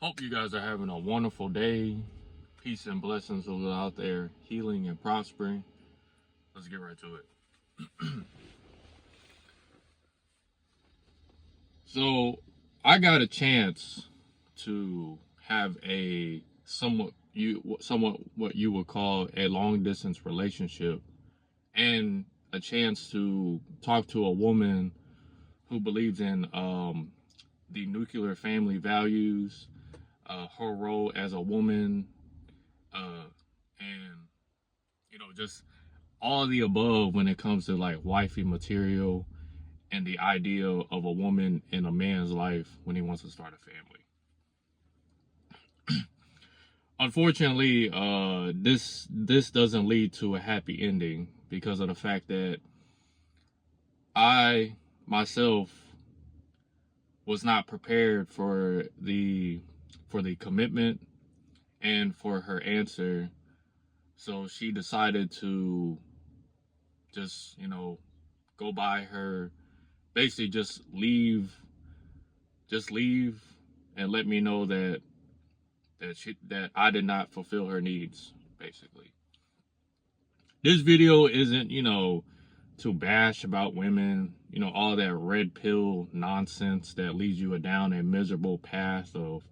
Hope you guys are having a wonderful day. Peace and blessings are out there, healing and prospering. Let's get right to it. So, I got a chance to have a somewhat what you would call a long distance relationship, and a chance to talk to a woman who believes in the nuclear family values, her role as a woman, and just all of the above when it comes to like wifey material and the idea of a woman in a man's life when he wants to start a family. Unfortunately, this doesn't lead to a happy ending because of the fact that I myself was not prepared for the commitment and for her answer. So she decided to just, go by her, basically just leave and let me know that I did not fulfill her needs, basically. This video isn't, to bash about women, all that red pill nonsense that leads you down a miserable path of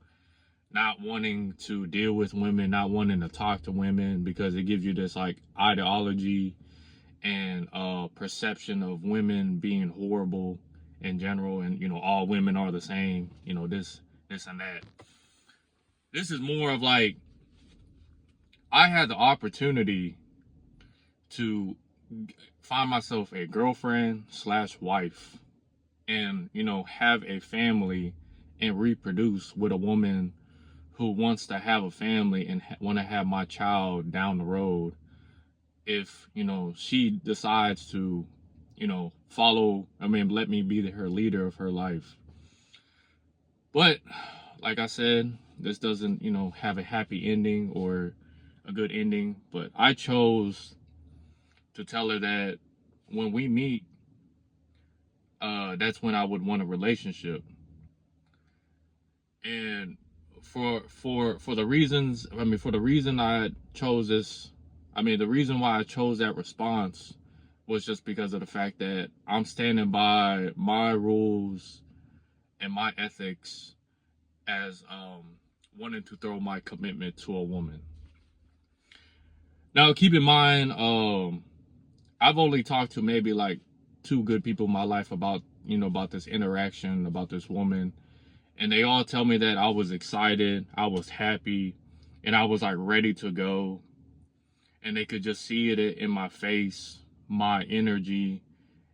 not wanting to deal with women, not wanting to talk to women, because it gives you this like ideology and perception of women being horrible in general, and all women are the same, this and that. This is more of like, I had the opportunity to find myself a girlfriend slash wife, and have a family and reproduce with a woman who wants to have a family and want to have my child down the road, if she decides to let me be her leader of her life. But like I said, this doesn't have a happy ending or a good ending. But I chose to tell her that when we meet, that's when I would want a relationship. And for the reasons, for the reason I chose this, the reason why I chose that response was just because of the fact that I'm standing by my rules and my ethics as wanting to throw my commitment to a woman. Now, keep in mind, I've only talked to maybe like 2 good people in my life about this interaction, about this woman, and they all tell me that I was excited, I was happy, and I was like ready to go, and they could just see it in my face, my energy,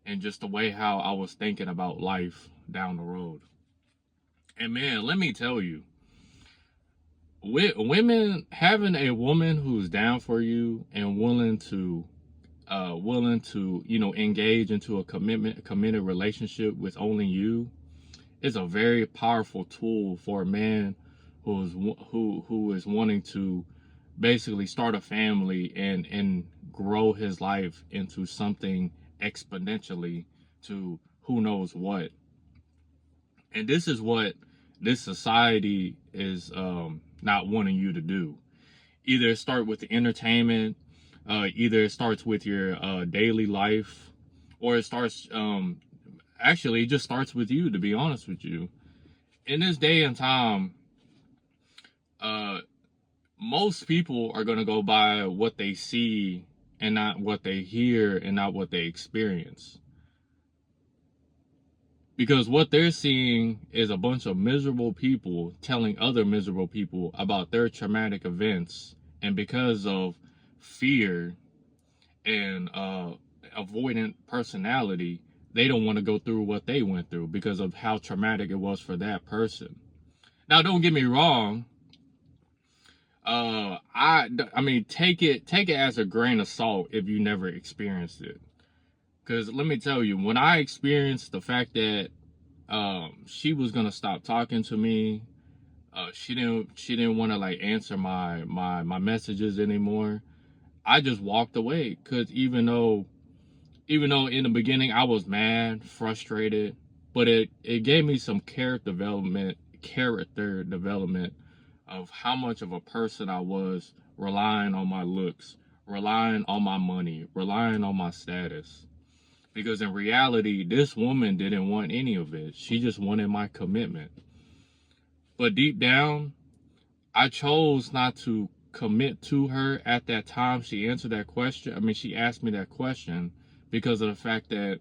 and just the way how I was thinking about life down the road. And man, let me tell you, women, having a woman who's down for you and willing to engage into a committed relationship with only you is a very powerful tool for a man who is wanting to basically start a family and grow his life into something exponentially to who knows what. And this is what this society is not wanting you to do. Either start with the entertainment, either it starts with your daily life, or it starts actually it just starts with you, to be honest with you. In this day and time, most people are going to go by what they see and not what they hear and not what they experience. Because what they're seeing is a bunch of miserable people telling other miserable people about their traumatic events. And because of fear and avoidant personality, they don't want to go through what they went through because of how traumatic it was for that person. Now, don't get me wrong. Take it as a grain of salt if you never experienced it. Because let me tell you, when I experienced the fact that she was gonna stop talking to me, she didn't want to like answer my messages anymore, I just walked away. Because even though in the beginning I was mad, frustrated, but it gave me some character character development of how much of a person I was relying on my looks, relying on my money, relying on my status. Because in reality, this woman didn't want any of it. She just wanted my commitment. But deep down, I chose not to commit to her at that time she answered that question. I mean, she asked me that question because of the fact that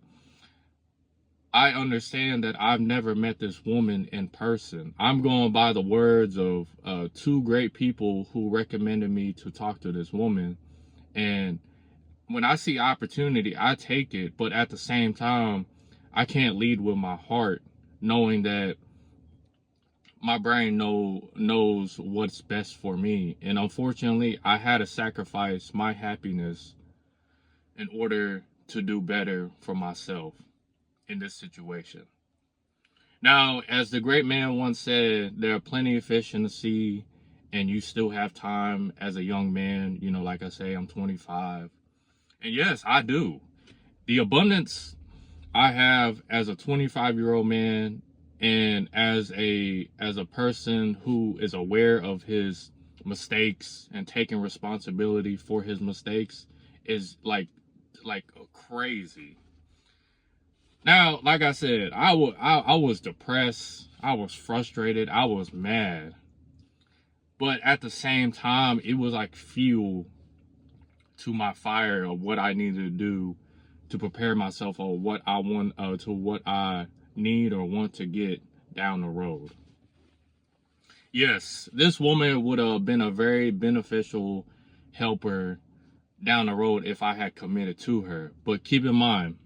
I understand that I've never met this woman in person. I'm going by the words of two great people who recommended me to talk to this woman. And when I see opportunity, I take it. But at the same time, I can't lead with my heart, knowing that my brain knows what's best for me. And unfortunately, I had to sacrifice my happiness in order to do better for myself in this situation. Now, as the great man once said, there are plenty of fish in the sea, and you still have time as a young man. You know, like I say, I'm 25. And yes, I do. The abundance I have as a 25-year-old man and as a person who is aware of his mistakes and taking responsibility for his mistakes is like crazy. Now, like I said, I was depressed, I was frustrated, I was mad. But at the same time, it was like fuel to my fire of what I needed to do to prepare myself for what I want, to what I need or want to get down the road. Yes, this woman would have been a very beneficial helper down the road if I had committed to her. But keep in mind,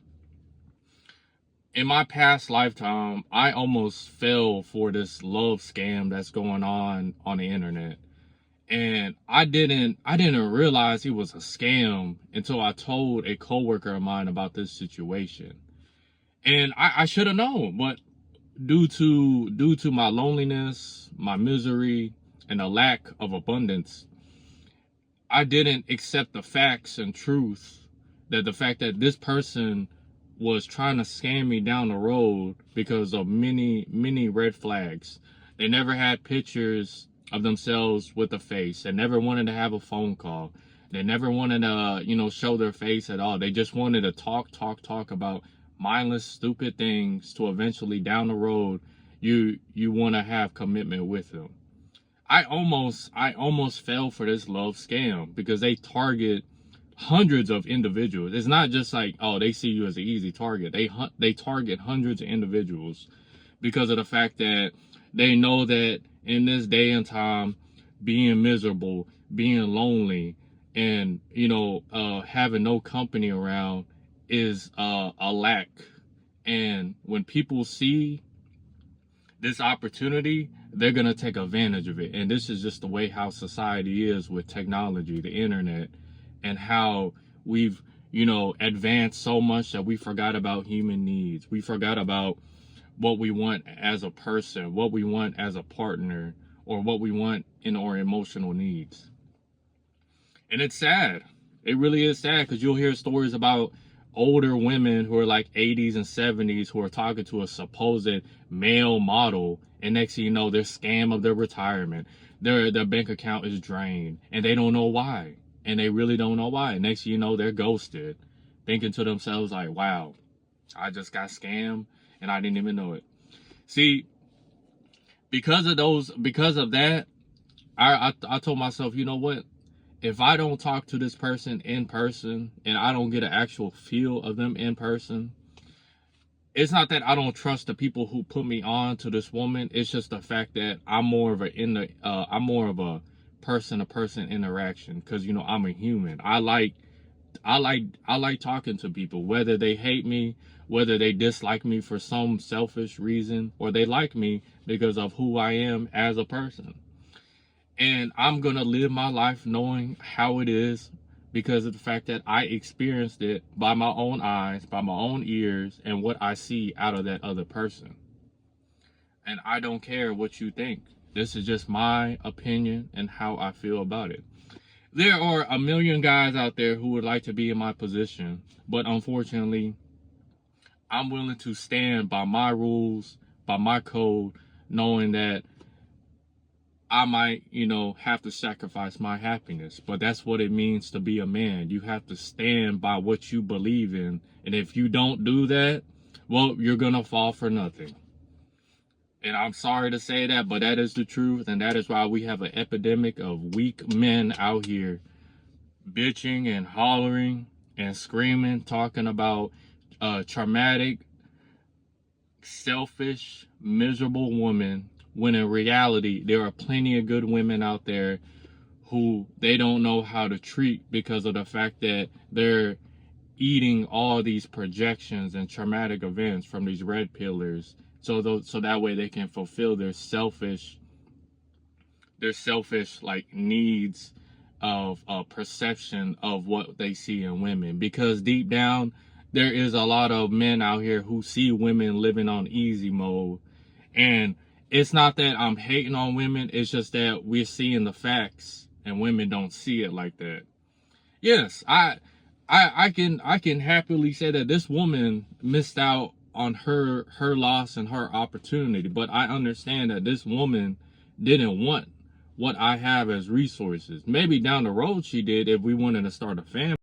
in my past lifetime, I almost fell for this love scam that's going on the internet. And I didn't realize it was a scam until I told a coworker of mine about this situation. And I should have known, but due to my loneliness, my misery, and a lack of abundance, I didn't accept the facts and truth that the fact that this person was trying to scam me down the road because of many red flags. They never had pictures of themselves with a face. They never wanted to have a phone call. They never wanted to, show their face at all. They just wanted to talk about mindless, stupid things to eventually down the road, you want to have commitment with them. I almost fell for this love scam because they target hundreds of individuals. It's not just like, oh, they see you as an easy target. They target hundreds of individuals because of the fact that they know that in this day and time, being miserable, being lonely, and having no company around is a lack. And when people see this opportunity, they're gonna take advantage of it. And this is just the way how society is with technology, the internet, and how we've advanced so much that we forgot about human needs. We forgot about what we want as a person, what we want as a partner, or what we want in our emotional needs. And it's sad. It really is sad, because you'll hear stories about older women who are like 80s and 70s who are talking to a supposed male model, and next thing you know, they're scam of their retirement. Their bank account is drained, and they don't know why. And they really don't know why. And next thing you know, they're ghosted, thinking to themselves like, wow, I just got scammed and I didn't even know it. See, because of that, I told myself, you know what? If I don't talk to this person in person and I don't get an actual feel of them in person, it's not that I don't trust the people who put me on to this woman. It's just the fact that I'm more of a person-to-person interaction, because I'm a human. I like talking to people, whether they hate me, whether they dislike me for some selfish reason, or they like me because of who I am as a person. And I'm going to live my life knowing how it is because of the fact that I experienced it by my own eyes, by my own ears, and what I see out of that other person. And I don't care what you think. This is just my opinion and how I feel about it. There are a million guys out there who would like to be in my position, but unfortunately, I'm willing to stand by my rules, by my code, knowing that I might, have to sacrifice my happiness. But that's what it means to be a man. You have to stand by what you believe in. And if you don't do that, well, you're going to fall for nothing. And I'm sorry to say that, but that is the truth. And that is why we have an epidemic of weak men out here bitching and hollering and screaming, talking about traumatic, selfish, miserable women, when in reality, there are plenty of good women out there who they don't know how to treat because of the fact that they're eating all these projections and traumatic events from these red pillars, so that way they can fulfill their selfish like needs of perception of what they see in women. Because deep down, there is a lot of men out here who see women living on easy mode. And it's not that I'm hating on women, it's just that we're seeing the facts and women don't see it like that. Yes, I can happily say that this woman missed out on her loss and her opportunity, but I understand that this woman didn't want what I have as resources. Maybe down the road she did if we wanted to start a family.